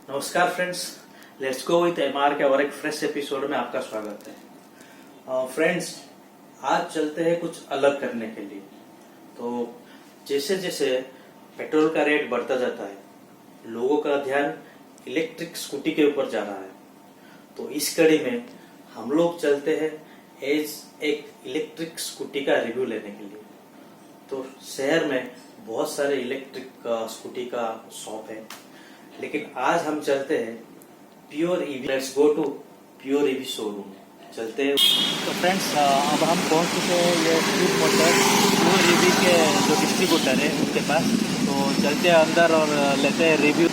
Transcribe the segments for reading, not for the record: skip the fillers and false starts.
नमस्कार friends, let's go with MR के और एक फ्रेश एपिसोड में आपका स्वागत है। फ्रेंड्स, आज चलते हैं कुछ अलग करने के लिए। तो जैसे जैसे पेट्रोल का रेट बढ़ता जाता है, लोगों का ध्यान इलेक्ट्रिक स्कूटी के ऊपर जा रहा है। तो इस कड़ी में हम लोग चलते हैं एक इलेक्ट्रिक स्कूटी का रिव्यू लेने के लिए। तो शहर में बहुत सारे इलेक्ट्रिक स्कूटी का शॉप है, लेकिन आज हम चलते हैं pure EV. Let's go to pure EV showroom, चलते हैं। तो फ्रेंड्स, अब हम पहुंच चुके हैं ये फ्लिप मोटर प्योर ईवी के जो डिस्ट्रीब्यूटर है उनके पास। तो चलते हैं अंदर और लेते हैं रिव्यू।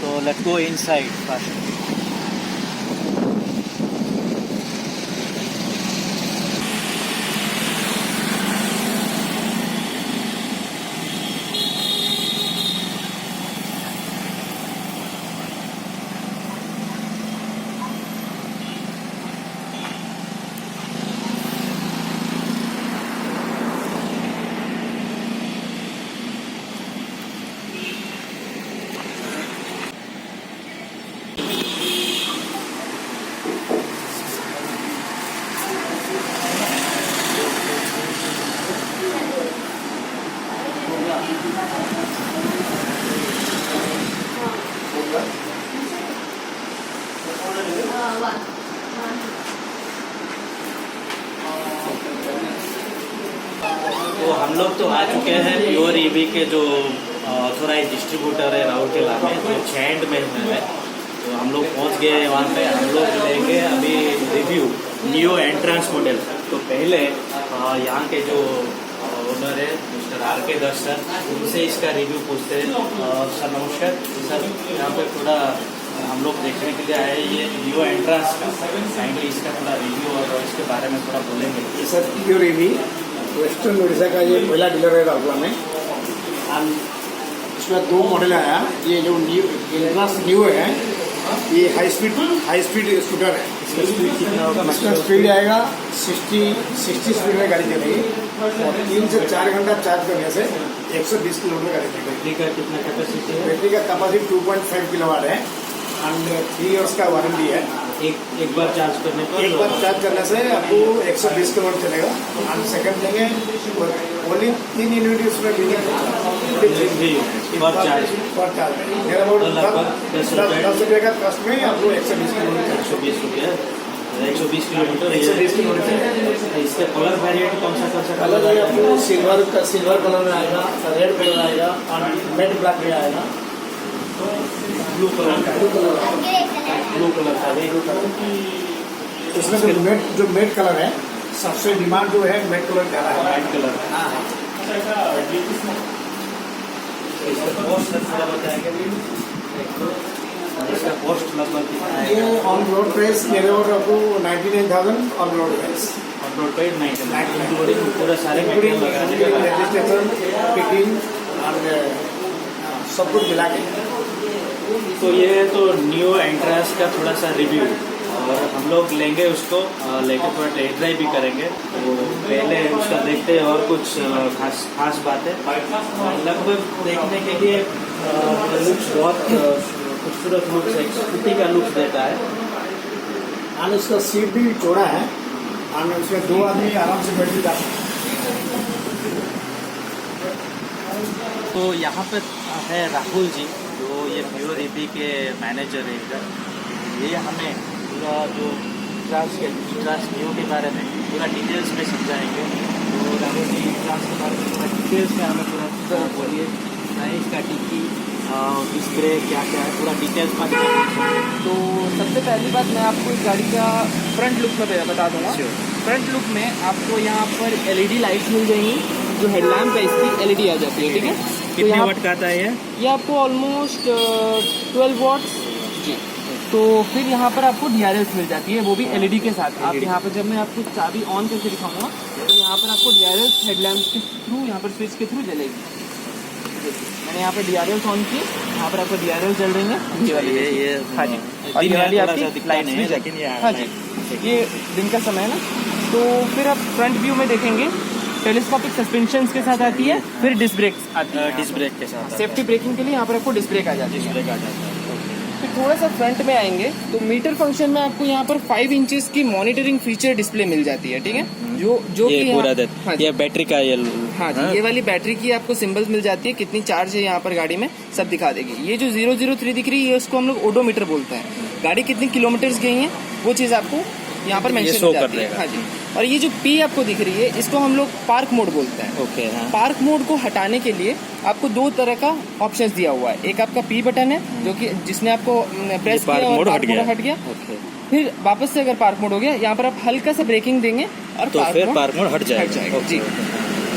तो लेट्स गो इनसाइड फर्स्ट। तो हम लोग तो आ चुके हैं प्योर ईवी के जो ऑथोराइज डिस्ट्रीब्यूटर है राउरकेला में, जो छैंड में है। तो हम लोग पहुंच गए हैं वहाँ पे। हम लोग लेंगे अभी रिव्यू नियो एंट्रेंस मॉडल। तो पहले यहाँ के जो ओनर है मिस्टर आर.के. दर्शन, उनसे इसका रिव्यू पूछते हैं। सर नमस्कार सर, यहाँ पे थोड़ा हम लोग देखने के लिए आए ये नियो एंट्रेंस का, काइंडली इसका थोड़ा रिव्यू और इसके बारे में थोड़ा बोलेंगे। ये sir pure EV western Orissa का ये पहला डीलर है राउरकेला में। इसमें दो मॉडल आया। ये जो न्यू एंट्रेंस न्यू है, ये हाई स्पीड स्कूटर है। इसका स्पीड कितना होगा? इसका स्पीड आएगा 60 स्पीड में गाड़ी चलेगी और 3 से 4 घंटा चार्ज करने से 120 किलोमीटर गाड़ी चलेगी। बैटरी का कितना कैपेसिटी है? बैटरी का कैपेसिटी 2.5 किलोवाट है एंड 3 इयर्स का वारंटी है। एक बार चार्ज करने पर एक बार चार्ज करने से आपको 120 किलोमीटर चलेगा। एंड सेकंड लेंगे ओनली 3 यूनिट उसमें भी पर चार्ज नियर अबाउट 10 रुपये का कॉस्ट में आपको 120 किलोमीटर 120 रुपये 120 किलोमीटर। 120 किलोमीटर। इसका कलर वेरिएंट कौन सा कलर है आपको सिल्वर कलर में आएगा, रेड कलर आएगा और मेट ब्लैक में आएगा। ब्लू कलर का इसमें जो मेट कलर है, सबसे डिमांड जो है मेट कलर का है। White colour. इसका कॉस्ट थोड़ा बताएंगे? इसका कॉस्ट लगभग कितना है? ये ऑन रोड प्राइस मेरे और आपको 99,000 on road price. On road price 99,000 पूरा सारे मटेरियल लगाने के बाद रजिस्ट्रेशन, फिटिंग और सब कुछ मिला के। तो ये तो न्यू एंट्रेंस का थोड़ा सा रिव्यू, और हम लोग लेंगे उसको, लेके थोड़ा टेस्ट ड्राइव भी करेंगे। तो पहले उसका देखते हैं और कुछ खास बातें लगभग देखने के लिए। लुक्स बहुत खूबसूरत लुक्स है, स्कूटी का लुक्स देता है। और उसका सीट भी चौड़ा है और उसमें 2 आदमी आराम से बैठ जा सकते। तो यहाँ पे है राहुल जी, जो ये प्योर ईवी के मैनेजर है इधर। ये हमें पूरा जो ट्रांस नियो के बारे में पूरा डिटेल्स में समझाएंगे। तो राहुल जी, ट्रांस के बारे में पूरा डिटेल्स में हमें पूरा बोलिए, प्राइस का टिक्की डिस्प्ले क्या क्या है, पूरा डिटेल्स में। तो सबसे पहली बात मैं आपको इस गाड़ी का फ्रंट लुक में बता दूंगा। फ्रंट लुक में आपको यहाँ पर LED लाइट्स मिल जाएंगी, जो हेडलैम्प है इसकी LED आ जाती है, ठीक है। कितने यहाँ- वाट का आता है ये आपको ऑलमोस्ट 12 वॉट्स जी। तो फिर यहाँ पर आपको DRLs मिल जाती है, वो भी LED के साथ। आप यहाँ पर जब मैं आपको चाबी ऑन करके दिखाऊंगा तो यहाँ पर आपको DRLs हेडलैम्प के थ्रू, यहाँ पर स्विच के थ्रू जलेगी। मैंने यहाँ पर DRLs ऑन किए, यहाँ पर आपको DRLs जल रही हैं। ये वाली ये हाँ जी, और ये वाली आपकी लाइट्स भी लेकिन ये हाँ जी, ये दिन का समय है ना। तो फिर आप फ्रंट व्यू में देखेंगे टेलीस्कोपिक सस्पेंशन के साथ आती है, फिर डिस्क ब्रेक आती है। डिस्क ब्रेक के साथ सेफ्टी ब्रेकिंग के लिए यहाँ पर आपको डिस्क ब्रेक आ जाती है। ब्रेक आ जाता है। फिर थोड़ा सा फ्रंट में आएंगे तो मीटर फंक्शन में आपको यहाँ पर 5 इंचेस की मॉनिटरिंग फीचर डिस्प्ले मिल जाती है, ठीक है। जो ये कि पूरा हाँ जी, ये बैटरी का ये हाँ जी, ये वाली बैटरी की आपको सिंबल्स मिल जाती है, कितनी चार्ज है यहाँ पर गाड़ी में सब दिखा देगी। ये जो 003 दिख रही है उसको हम लोग ओडोमीटर बोलते हैं। गाड़ी कितनी किलोमीटर्स गई है वो चीज़ आपको यहाँ पर मेंशन हो जाती है। हाँ जी, और ये जो P आपको दिख रही है इसको हम लोग पार्क मोड बोलते हैं। ओके हाँ। पार्क मोड को हटाने के लिए आपको 2 तरह का ऑप्शंस दिया हुआ है। एक आपका P बटन है जो कि जिसने आपको प्रेस किया और पार्क मोड हट गया। ओके, फिर वापस से अगर पार्क मोड हो गया, यहाँ पर आप हल्का सा ब्रेकिंग देंगे और तो फिर पार्क मोड हट जाएगा। जी।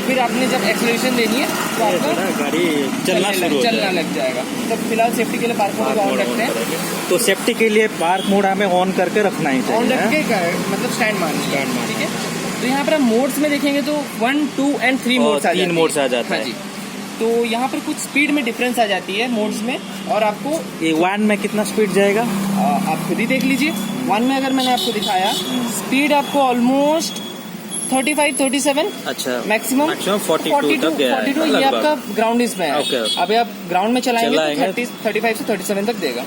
फिर आपने जब एक्सेलरेशन देनी है तो आपको गाड़ी चलना लग जाएगा। तो फिलहाल सेफ्टी के लिए पार्क मोड ऑन रखते हैं। तो सेफ्टी के लिए पार्क मोड हमें ऑन करके रखना ही चाहिए। ऑन रख के मतलब स्टैंड मान, ठीक है। तो यहाँ पर आप मोड्स में देखेंगे तो 1, 2 एंड 3 मोड्स आ जाते हैं। 3 मोड्स आ जाता है। हाँ जी, तो यहाँ पर कुछ स्पीड में डिफरेंस आ जाती है मोड्स में। और आपको ये 1 में कितना स्पीड जाएगा आप खुद ही देख लीजिए। 1 में अगर मैंने आपको दिखाया स्पीड आपको ऑलमोस्ट 35, 37 अच्छा मैक्सिमम 42 तक गया है 42 ये आपका ग्राउंड इसमें है। ओके। अभी आप ग्राउंड में चलाएंगे तो 35 से 37 तक देगा।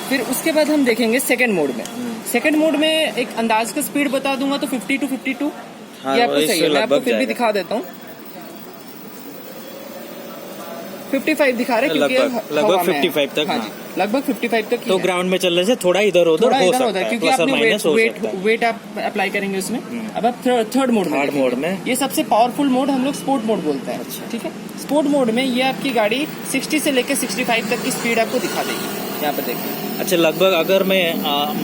फिर उसके बाद हम देखेंगे सेकंड मोड में। सेकंड मोड में एक अंदाज का स्पीड बता दूंगा तो 50 to 52 हाँ, ये आपको सही है। मैं आपको फिर भी जाएगा। दिखा देता हूँ। 55 दिखा रहे क्योंकि लगभग 55 तक। हाँ जी, लगभग 55 तक। तो ग्राउंड में चलने से थोड़ा इधर उधर हो सकता है, क्योंकि प्लस और आपने माइनस हो सकता है। वेट आप अप्लाई करेंगे उसमें। अब आप थर्ड मोड में थर्ड मोड में ये सबसे पावरफुल मोड हम लोग स्पोर्ट मोड बोलते हैं। अच्छा। ठीक है, स्पोर्ट मोड में ये आपकी गाड़ी 60 से लेकर 65 तक की स्पीड आपको दिखा देगी। यहाँ पर देखिए। अच्छा, लगभग अगर मैं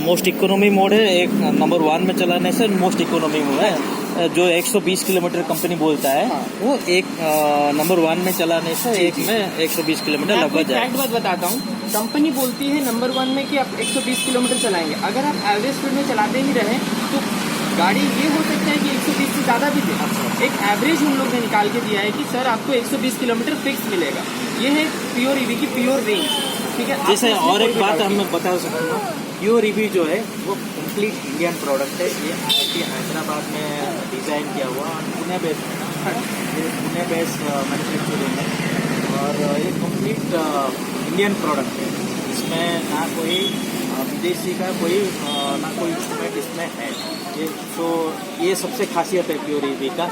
मोस्ट इकोनॉमी मोड है एक नंबर 1 में चलाने से मोस्ट इकोनॉमी मोड है जो 120 किलोमीटर कंपनी बोलता है। हाँ। वो एक नंबर 1 में चलाने से एक में 120 किलोमीटर लगभग जाएगा। फैक्ट बात बताता हूँ, कंपनी बोलती है नंबर 1 में कि आप 120 किलोमीटर चलाएंगे। अगर आप एवरेज स्पीड में चलाते ही रहें तो गाड़ी ये हो सकता है कि 120 से ज़्यादा भी दे। एक एवरेज हम लोग ने निकाल के दिया है कि सर आपको 120 किलोमीटर फिक्स मिलेगा। ये है प्योर ईवी की प्योर रेंज। ठीक है, जैसे और एक बात हम बता सकते हैं, प्योर ईवी जो है वो कंप्लीट इंडियन प्रोडक्ट है। ये IIT हैदराबाद में डिजाइन किया हुआ और पुणे बेस्ड मैन्युफैक्चरिंग है और ये कंप्लीट इंडियन प्रोडक्ट है। इसमें ना कोई विदेशी का कोई ना कोई इंस्ट्रूमेंट इसमें है। ये सबसे खासियत है प्योर ईवी का।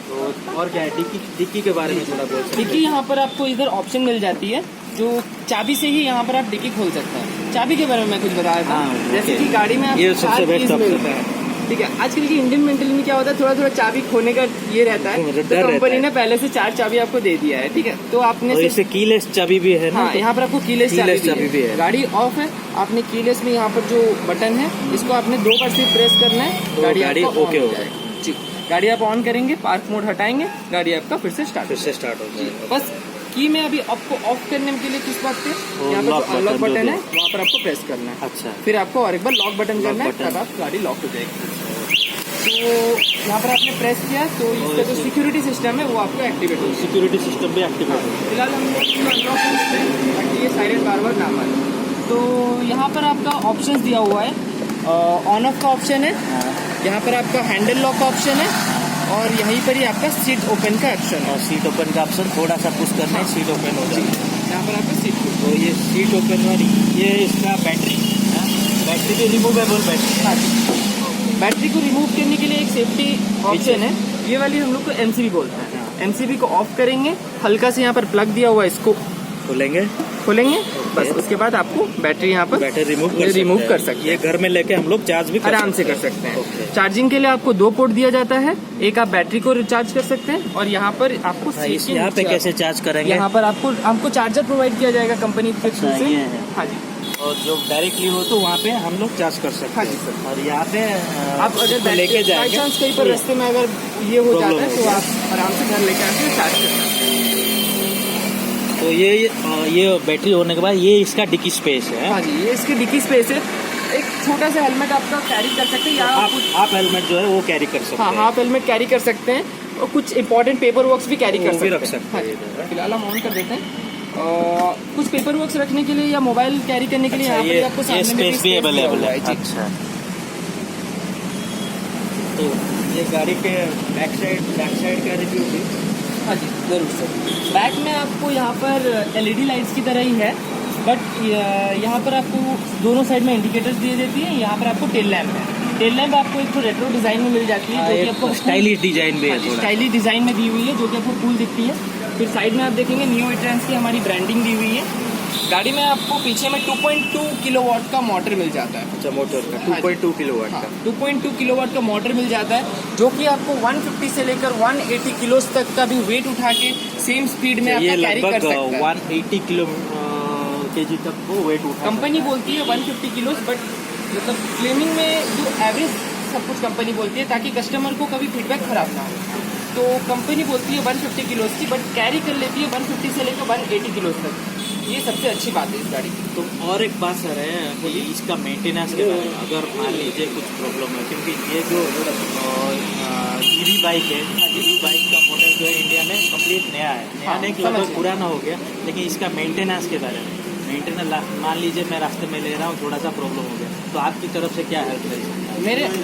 तो और क्या है, डिक्की के बारे में थोड़ा बोल सकते हैं। डिक्की यहाँ पर आपको इधर ऑप्शन मिल जाती है जो चाबी से ही यहाँ पर आप डिक्की खोल सकते हैं। चाबी के बारे में मैं कुछ बता देता हूँ। हाँ, जैसे कि गाड़ी में ये आपको सबसे 4 बेस्ट कीज ऑप्शन मिलते हैं। ठीक है, आजकल की इंडियन मेंटली में क्या होता है, थोड़ा थोड़ा चाबी खोने का ये रहता है। डर तो रहता कंपनी है। ने पहले से 4 चाबी आपको दे दिया है। ठीक है, तो आपने और इससे कीलेस चाबी भी है ना। हाँ, यहाँ पर आपको कीलेस चाबी भी है। गाड़ी ऑफ है, आपने कीलेस में यहाँ पर जो बटन है इसको आपने 2 बार सिर्फ प्रेस करना है, तो गाड़ी ओके हो जाएगी। जी, गाड़ी आप ऑन करेंगे, पार्क मोड हटाएंगे, गाड़ी आपका फिर से स्टार्ट हो जाएगा। बस की में अभी आपको ऑफ करने के लिए किस बात पे यहाँ पर लॉक अनलॉक बटन बटन है वहाँ पर आपको प्रेस करना है। अच्छा, फिर आपको और एक बार लॉक बटन करना है, तब आप गाड़ी लॉक हो जाएगी। तो यहाँ पर आपने प्रेस किया तो इसका जो सिक्योरिटी सिस्टम है वो आपको एक्टिवेट होगा। सिक्योरिटी सिस्टम भी एक्टिवेट होगा। फिलहाल हम अनलॉक करते हैं ताकि ये साइलेंट बार बार ना मारे। तो यहाँ पर आपका ऑप्शंस दिया हुआ है, ऑन ऑफ का ऑप्शन है, यहाँ पर आपका हैंडल लॉक का ऑप्शन है और यहीं पर ही आपका सीट ओपन का ऑप्शन है। और सीट ओपन का ऑप्शन थोड़ा सा पुश करना है, सीट ओपन हो जाएगी। यहाँ पर आपका सीट तो ये सीट ओपन वाली ये इसका बैटरी भी रिमूवेबल बैटरी। हाँ जी, बैटरी को रिमूव करने के लिए एक सेफ्टी ऑप्शन है, ये वाली हम लोग को MCB बोलते हैं। MCB को ऑफ करेंगे, हल्का से यहाँ पर प्लग दिया हुआ है, इसको खोलेंगे बस उसके बाद आपको बैटरी यहाँ पर बैटरी रिमूव कर सकते हैं। ये घर में लेके हम लोग चार्ज भी आराम से कर सकते हैं। चार्जिंग के लिए आपको 2 पोर्ट दिया जाता है, एक आप बैटरी को रिचार्ज कर सकते हैं और यहाँ पर आपको यहाँ पे कैसे चार्ज करेंगे? यहाँ पर आपको चार्जर प्रोवाइड किया जाएगा कंपनी के थ्रू से। हाँ जी, और जो डायरेक्टली हो तो वहाँ पे हम लोग चार्ज कर सकते हैं। हाँ जी सर। और यहाँ पे आप अगर लेके जाएंगे, बाई चांस कहीं पर रास्ते में अगर ये हो जाता है तो आप आराम से घर लेके आके चार्ज कर सकते हैं। तो ये बैटरी होने के बाद ये इसका डिक्की स्पेस है। हाँ जी, ये इसकी डिक्की स्पेस है। एक छोटा सा हेलमेट आपका कैरी कर सकते हैं या आप हेलमेट जो है वो कैरी कर सकते हाँ, हैं। हाफ हेलमेट कैरी कर सकते हैं और कुछ इंपॉर्टेंट पेपर वर्क्स भी कैरी कर वो भी सकते हैं। रख सकते हैं। हाँ जी, फिलहाल हम ऑन कर देते हैं। कुछ पेपर वर्क्स रखने के लिए या मोबाइल कैरी करने के लिए यहाँ पे आपको ये सामने में स्पेस भी अवेलेबल है। जी। अच्छा, तो ये गाड़ी के बैक साइड का रिव्यू भी। हाँ जी, जरूर सर। बैक में आपको यहाँ पर एलईडी लाइट्स की तरह ही है, बट यहाँ पर आपको दोनों साइड में इंडिकेटर्स दिए देती है। यहाँ पर आपको टेल लैम्प है। टेल लैम्प आपको एक तो रेट्रो डिजाइन में मिल जाती है, जो कि आपको स्टाइलिश डिजाइन भी है। स्टाइलिश डिजाइन में दी हुई है, जो कि आपको कूल दिखती है। फिर साइड में आप देखेंगे नियो ट्रांस की हमारी ब्रांडिंग दी हुई है। गाड़ी में आपको पीछे में 2.2 किलोवाट का मोटर मिल जाता है। अच्छा, मोटर का 2.2 किलोवाट का। 2.2 किलोवाट का मोटर मिल जाता है, जो कि आपको 150 से लेकर 180 किलो तक का भी वेट उठा के सेम स्पीड में ये आपका कैरी कर लगभग सकता है। 180 केजी तक वो वेट उठा। कंपनी बोलती है 150 किलो, बट मतलब क्लेमिंग में जो एवरेज सब कुछ कंपनी बोलती है, ताकि कस्टमर को कभी फीडबैक खराब ना हो। तो कंपनी बोलती है 150 किलो की, बट कैरी कर लेती है 150 से लेकर 180 किलो तक। ये सबसे अच्छी बात है इस गाड़ी की। तो और एक बात सर है कि इसका मेंटेनेंस के बारे में, अगर मान लीजिए कुछ प्रॉब्लम है, क्योंकि ये जो ईवी बाइक है, ईवी बाइक का मॉडल जो है इंडिया में कंप्लीट नया है। नया नहीं, लगभग पुराना हो गया, लेकिन इसका मेंटेनेंस के बारे में, मान लीजिए मैं रास्ते में ले रहा हूँ, थोड़ा सा प्रॉब्लम हो गया, तो आपकी तरफ से क्या हेल्प रहेगी?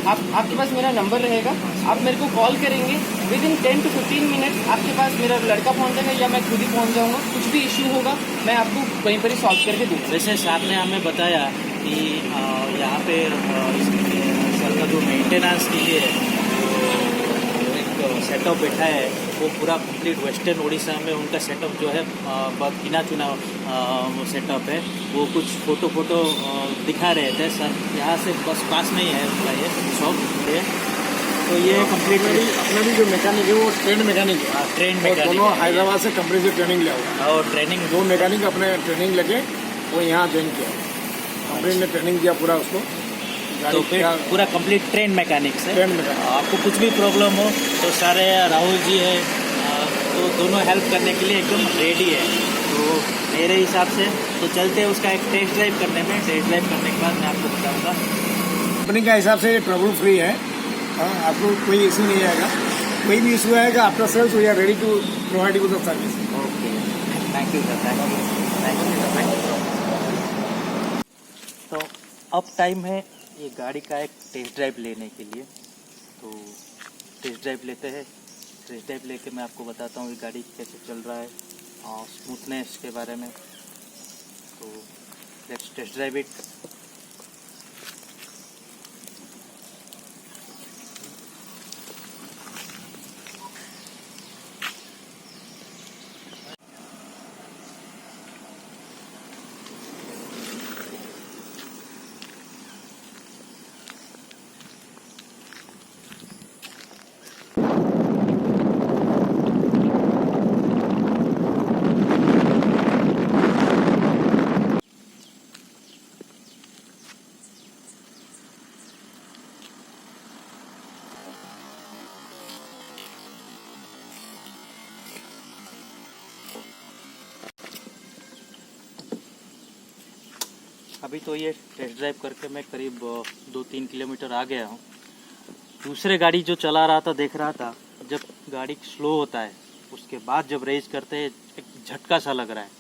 आपके पास मेरा नंबर रहेगा, आप मेरे को कॉल करेंगे, विद इन 10 to 15 मिनट्स आपके पास मेरा लड़का पहुंचेगा या मैं खुद ही पहुंच जाऊंगा। कुछ भी इश्यू होगा मैं आपको वहीं पर ही सॉल्व करके दूंगा। वैसे साहब ने हमें बताया कि यहाँ पे सर का जो मेंटेनेंस के लिए एक सेटअप बैठा है, वो पूरा कंप्लीट वेस्टर्न उड़ीसा में उनका सेटअप जो है बहुत गिना चुना सेटअप है। वो कुछ फोटो दिखा रहे थे सर, यहाँ से बस पास में ही है उनका ये शॉप है। तो ये कम्प्लीटली अपना भी जो मैकेनिक है वो ट्रेंड मैकेनिक है। ट्रेन और मैकेनिक दोनों हैदराबाद से कंपनी से ट्रेनिंग लिया हुआ और ट्रेनिंग है। 2 मैकेनिक अपने ट्रेनिंग लेके वो यहाँ ज्वाइन किया, कंपनी ने ट्रेनिंग दिया पूरा उसको। तो फिर पूरा कंप्लीट ट्रेन मैकेनिक है। ट्रेन मैकेनिक आपको कुछ भी प्रॉब्लम हो तो सारे राहुल जी है, तो दोनों हेल्प करने के लिए एकदम रेडी है। तो मेरे हिसाब से तो चलते हैं उसका एक टेस्ट ड्राइव करने में। टेस्ट ड्राइव करने के बाद मैं आपको बताऊंगा। कंपनी का हिसाब से ट्रबल फ्री है। आपको कोई इशू नहीं आएगा, कोई भी इशू आएगा after sales we are ready to provide you the service. Okay, thank you sir, thank you. तो अब टाइम है ये गाड़ी का एक टेस्ट ड्राइव लेने के लिए। तो टेस्ट ड्राइव लेते हैं। टेस्ट ड्राइव लेके मैं आपको बताता हूँ ये गाड़ी कैसे चल रहा है और स्मूथनेस के बारे में। तो लेट्स टेस्ट ड्राइव इट। अभी तो ये टेस्ट ड्राइव करके मैं करीब 2-3 किलोमीटर आ गया हूँ। दूसरे गाड़ी जो चला रहा था देख रहा था, जब गाड़ी स्लो होता है उसके बाद जब रेस करते हैं एक झटका सा लग रहा है,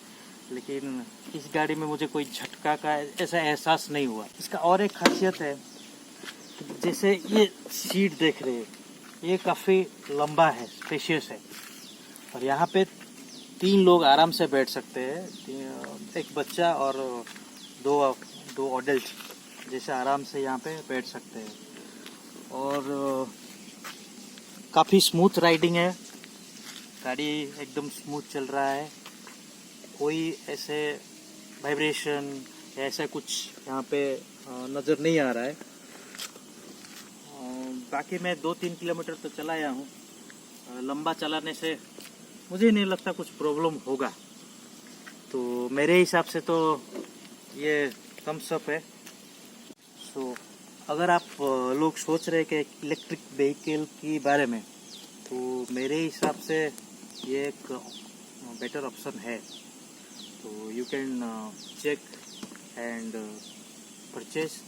लेकिन इस गाड़ी में मुझे कोई झटका का ऐसा एहसास नहीं हुआ। इसका और एक खासियत है, जैसे ये सीट देख रहे हैं, ये काफ़ी लंबा है, स्पेशियस है, और यहाँ पे 3 लोग आराम से बैठ सकते हैं। एक बच्चा और दो एडल्ट जैसे आराम से यहाँ पे बैठ सकते हैं। और काफ़ी स्मूथ राइडिंग है, गाड़ी एकदम स्मूथ चल रहा है, कोई ऐसे वाइब्रेशन या ऐसा कुछ यहाँ पे नज़र नहीं आ रहा है। बाकी मैं 2-3 किलोमीटर तो चलाया हूँ। लंबा चलाने से मुझे नहीं लगता कुछ प्रॉब्लम होगा। तो मेरे हिसाब से तो ये थम्स अप है। सो अगर आप लोग सोच रहे कि इलेक्ट्रिक व्हीकल के बारे में, तो मेरे हिसाब से ये एक बेटर ऑप्शन है। So you can check and purchase.